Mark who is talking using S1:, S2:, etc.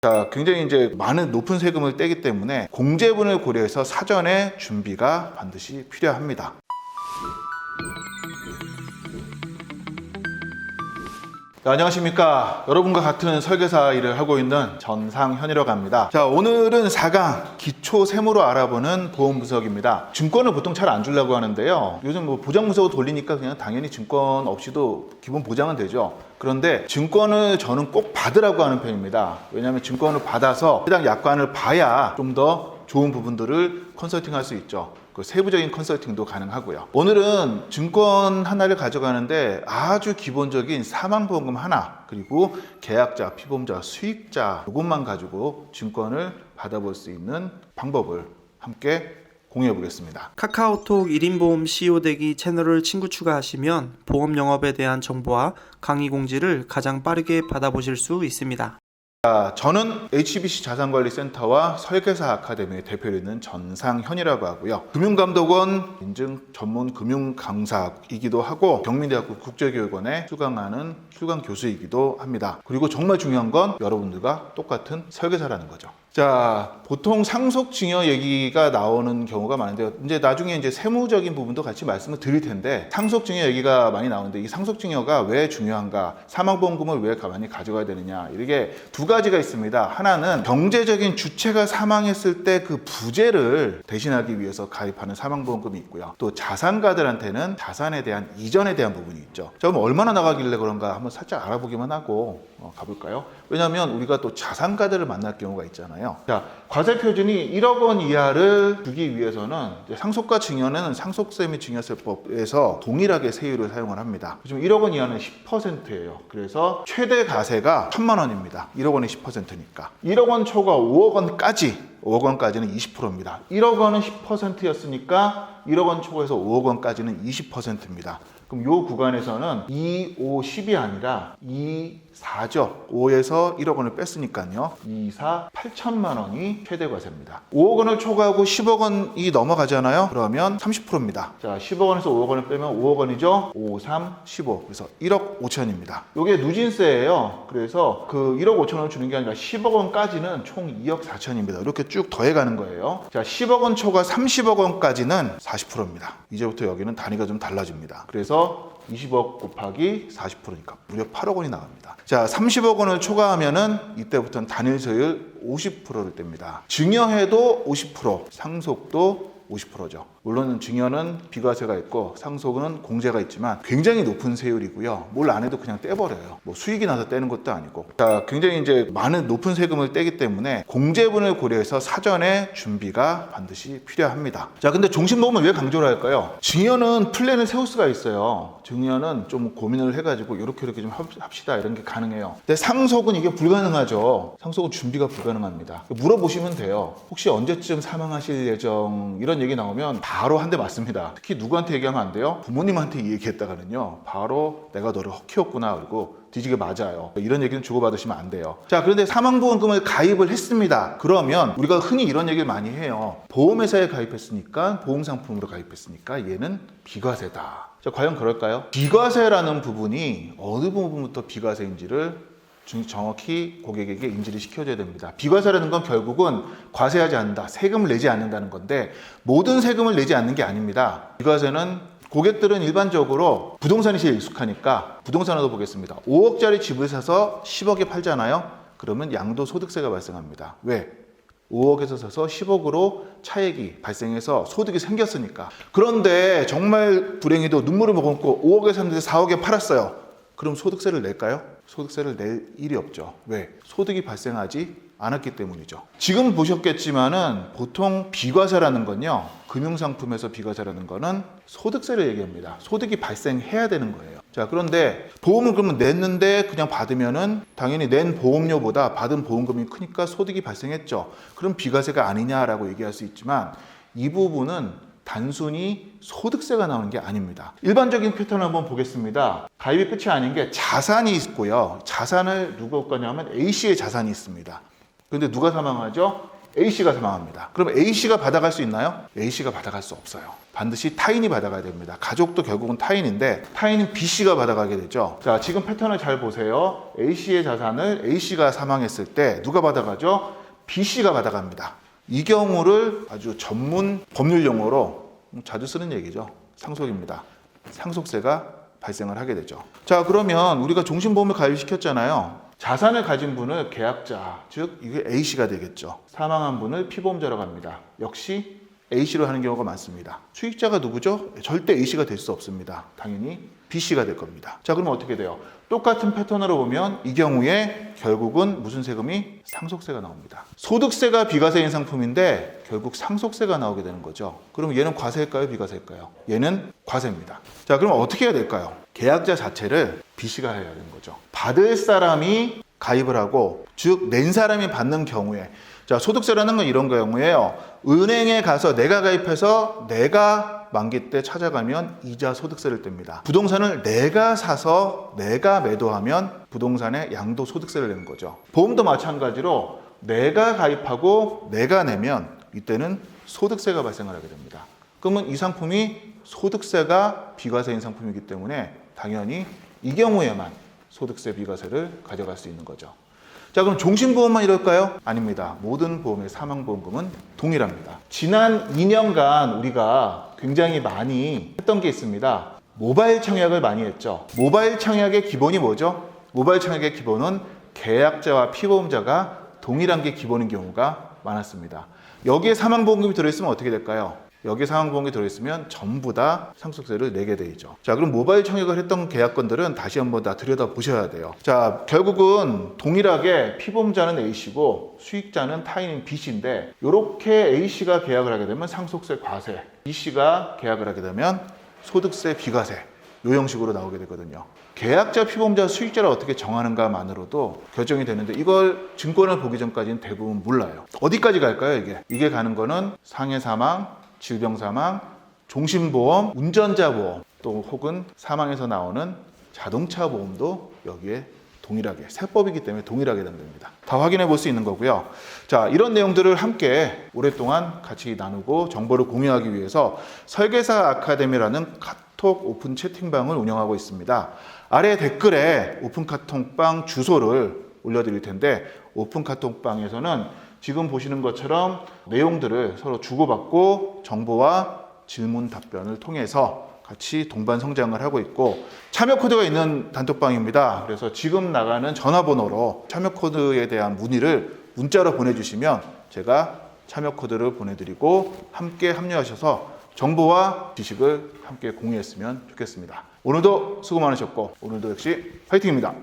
S1: 자, 굉장히 이제 많은 높은 세금을 떼기 때문에 공제분을 고려해서 사전에 준비가 반드시 필요합니다. 네, 안녕하십니까. 여러분과 같은 설계사 일을 하고 있는 전상현이라고 합니다. 자, 오늘은 4강 기초 세무로 알아보는 보험 분석입니다. 증권을 보통 잘 안 주려고 하는데요. 요즘 뭐 보장 분석을 돌리니까 그냥 당연히 증권 없이도 기본 보장은 되죠. 그런데 증권을 저는 꼭 받으라고 하는 편입니다. 왜냐하면 증권을 받아서 해당 약관을 봐야 좀 더 좋은 부분들을 컨설팅 할 수 있죠. 그 세부적인 컨설팅도 가능하고요. 오늘은 증권 하나를 가져가는데 아주 기본적인 사망보험금 하나, 그리고 계약자, 피보험자, 수익자 이것만 가지고 증권을 받아볼 수 있는 방법을 함께 공유해 보겠습니다.
S2: 카카오톡 1인보험 CEO되기 채널을 친구 추가하시면 보험 영업에 대한 정보와 강의 공지를 가장 빠르게 받아보실 수 있습니다.
S1: 저는 HBC 자산관리센터와 설계사 아카데미의 대표를 있는 전상현이라고 하고요. 금융감독원 인증 전문 금융 강사이기도 하고 경민대학교 국제교육원에 출강하는 출강 교수이기도 합니다. 그리고 정말 중요한 건 여러분들과 똑같은 설계사라는 거죠. 자, 보통 상속증여 얘기가 나오는 경우가 많은데요. 이제 나중에 이제 세무적인 부분도 같이 말씀을 드릴 텐데, 상속증여 얘기가 많이 나오는데 이 상속증여가 왜 중요한가, 사망보험금을 왜 많이 가져가야 되느냐, 이게 두 가지가 있습니다. 하나는 경제적인 주체가 사망했을 때 그 부재를 대신하기 위해서 가입하는 사망보험금이 있고요. 또 자산가들한테는 자산에 대한 이전에 대한 부분이 있죠. 자, 그럼 얼마나 나가길래 그런가 한번 살짝 알아보기만 하고 가볼까요? 왜냐하면 우리가 또 자산가들을 만날 경우가 있잖아요. 자, 과세표준이 1억 원 이하를 주기 위해서는 상속과 증여는 상속세 및 증여세법에서 동일하게 세율을 사용을 합니다. 지금 1억 원 이하는 10%예요. 그래서 최대 가세가 1,000만 원입니다. 1억 원이 10%니까. 1억 원 초과 5억 원까지는 20%입니다. 1억 원은 10%였으니까 1억 원 초과해서 5억 원까지는 20%입니다. 그럼 이 구간에서는 2, 5, 10이 아니라 2, 4죠. 5에서 1억 원을 뺐으니까요. 2, 4, 8천만 원이 최대 과세입니다. 5억 원을 초과하고 10억 원이 넘어가잖아요. 그러면 30%입니다. 자, 10억 원에서 5억 원을 빼면 5억 원이죠. 5, 3, 15. 그래서 1억 5천입니다. 이게 누진세예요. 그래서 그 1억 5천 원을 주는 게 아니라 10억 원까지는 총 2억 4천입니다. 이렇게 쭉 더해가는 거예요. 자, 10억 원 초과 30억 원까지는 40%입니다. 이제부터 여기는 단위가 좀 달라집니다. 그래서 20억 곱하기 40%니까 무려 8억 원이 나갑니다. 자, 30억 원을 초과하면은 이때부터는 단일세율 50%를 뗍니다. 증여해도 50%, 상속도 50%죠. 물론 증여는 비과세가 있고 상속은 공제가 있지만 굉장히 높은 세율이고요. 뭘 안 해도 그냥 떼버려요. 뭐 수익이 나서 떼는 것도 아니고. 자, 굉장히 이제 많은 높은 세금을 떼기 때문에 공제분을 고려해서 사전에 준비가 반드시 필요합니다. 자, 근데 종신보험은 왜 강조를 할까요? 증여는 플랜을 세울 수가 있어요. 증여는 좀 고민을 해가지고 이렇게 좀 합시다, 이런 게 가능해요. 근데 상속은 이게 불가능하죠. 상속은 준비가 불가능합니다. 물어보시면 돼요. 혹시 언제쯤 사망하실 예정, 이런 얘기 나오면 바로 한 대 맞습니다. 특히 누구한테 얘기하면 안 돼요? 부모님한테 얘기했다가는요, 바로 내가 너를 허키웠구나 그러고 뒤지게 맞아요. 이런 얘기는 주고받으시면 안 돼요. 자, 그런데 사망보험금을 가입을 했습니다. 그러면 우리가 흔히 이런 얘기를 많이 해요. 보험회사에 가입했으니까, 보험상품으로 가입했으니까 얘는 비과세다. 자, 과연 그럴까요? 비과세라는 부분이 어느 부분부터 비과세인지를 정확히 고객에게 인지를 시켜줘야 됩니다. 비과세라는 건 결국은 과세하지 않는다, 세금을 내지 않는다는 건데, 모든 세금을 내지 않는 게 아닙니다. 비과세는 고객들은 일반적으로 부동산이 제일 익숙하니까 부동산으로 보겠습니다. 5억짜리 집을 사서 10억에 팔잖아요. 그러면 양도소득세가 발생합니다. 왜? 5억에서 사서 10억으로 차액이 발생해서 소득이 생겼으니까. 그런데 정말 불행히도 눈물을 머금고 5억에 샀는데 4억에 팔았어요. 그럼 소득세를 낼까요? 소득세를 낼 일이 없죠. 왜? 소득이 발생하지 않았기 때문이죠. 지금 보셨겠지만은 보통 비과세라는 건요, 금융상품에서 비과세라는 거는 소득세를 얘기합니다. 소득이 발생해야 되는 거예요. 자, 그런데 보험을 그러면 냈는데 그냥 받으면은 당연히 낸 보험료보다 받은 보험금이 크니까 소득이 발생했죠. 그럼 비과세가 아니냐라고 얘기할 수 있지만, 이 부분은 단순히 소득세가 나오는 게 아닙니다. 일반적인 패턴을 한번 보겠습니다. 가입이 끝이 아닌 게 자산이 있고요. 자산을 누가 거냐면 A씨의 자산이 있습니다. 그런데 누가 사망하죠? A씨가 사망합니다. 그럼 A씨가 받아갈 수 있나요? A씨가 받아갈 수 없어요. 반드시 타인이 받아가야 됩니다. 가족도 결국은 타인인데 타인은 B씨가 받아가게 되죠. 자, 지금 패턴을 잘 보세요. A씨의 자산을 A씨가 사망했을 때 누가 받아가죠? B씨가 받아갑니다. 이 경우를 아주 전문 법률 용어로 자주 쓰는 얘기죠. 상속입니다. 상속세가 발생을 하게 되죠. 자, 그러면 우리가 종신보험을 가입시켰잖아요. 자산을 가진 분을 계약자, 즉 이게 A씨가 되겠죠. 사망한 분을 피보험자라고 합니다. 역시 A씨로 하는 경우가 많습니다. 수익자가 누구죠? 절대 A씨가 될 수 없습니다. 당연히 B씨가 될 겁니다. 자, 그러면 어떻게 돼요? 똑같은 패턴으로 보면 이 경우에 결국은 무슨 세금이? 상속세가 나옵니다. 소득세가 비과세인 상품인데 결국 상속세가 나오게 되는 거죠. 그럼 얘는 과세일까요? 비과세일까요? 얘는 과세입니다. 자, 그럼 어떻게 해야 될까요? 계약자 자체를 B씨가 해야 되는 거죠. 받을 사람이 가입을 하고, 즉 낸 사람이 받는 경우에, 자, 소득세라는 건 이런 경우에요. 은행에 가서 내가 가입해서 내가 만기 때 찾아가면 이자 소득세를 뗍니다. 부동산을 내가 사서 내가 매도하면 부동산의 양도 소득세를 내는 거죠. 보험도 마찬가지로 내가 가입하고 내가 내면 이때는 소득세가 발생을 하게 됩니다. 그러면 이 상품이 소득세가 비과세인 상품이기 때문에 당연히 이 경우에만 소득세 비과세를 가져갈 수 있는 거죠. 자, 그럼 종신보험만 이럴까요? 아닙니다. 모든 보험의 사망보험금은 동일합니다. 지난 2년간 우리가 굉장히 많이 했던 게 있습니다. 모바일 청약을 많이 했죠. 모바일 청약의 기본이 뭐죠? 모바일 청약의 기본은 계약자와 피보험자가 동일한 게 기본인 경우가 많았습니다. 여기에 사망보험금이 들어있으면 어떻게 될까요? 여기에 사망보험이 들어있으면 전부 다 상속세를 내게 되죠. 자, 그럼 모바일 청약을 했던 계약건들은 다시 한번 다 들여다보셔야 돼요. 자, 결국은 동일하게 피보험자는 A씨고 수익자는 타인인 B씨인데, 이렇게 A씨가 계약을 하게 되면 상속세 과세, B씨가 계약을 하게 되면 소득세 비과세, 이 형식으로 나오게 되거든요. 계약자, 피보험자, 수익자를 어떻게 정하는가만으로도 결정이 되는데, 이걸 증권을 보기 전까지는 대부분 몰라요. 어디까지 갈까요, 이게? 이게 가는 거는 상해 사망, 질병 사망, 종신보험, 운전자 보험, 또 혹은 사망에서 나오는 자동차 보험도 여기에 동일하게, 세법이기 때문에 동일하게 됩니다. 다 확인해 볼 수 있는 거고요. 자, 이런 내용들을 함께 오랫동안 같이 나누고 정보를 공유하기 위해서 설계사 아카데미라는 카톡 오픈 채팅방을 운영하고 있습니다. 아래 댓글에 오픈 카톡방 주소를 올려드릴 텐데, 오픈 카톡방에서는 지금 보시는 것처럼 내용들을 서로 주고받고 정보와 질문 답변을 통해서 같이 동반 성장을 하고 있고, 참여 코드가 있는 단톡방입니다. 그래서 지금 나가는 전화번호로 참여 코드에 대한 문의를 문자로 보내주시면 제가 참여 코드를 보내드리고 함께 합류하셔서 정보와 지식을 함께 공유했으면 좋겠습니다. 오늘도 수고 많으셨고 오늘도 역시 화이팅입니다.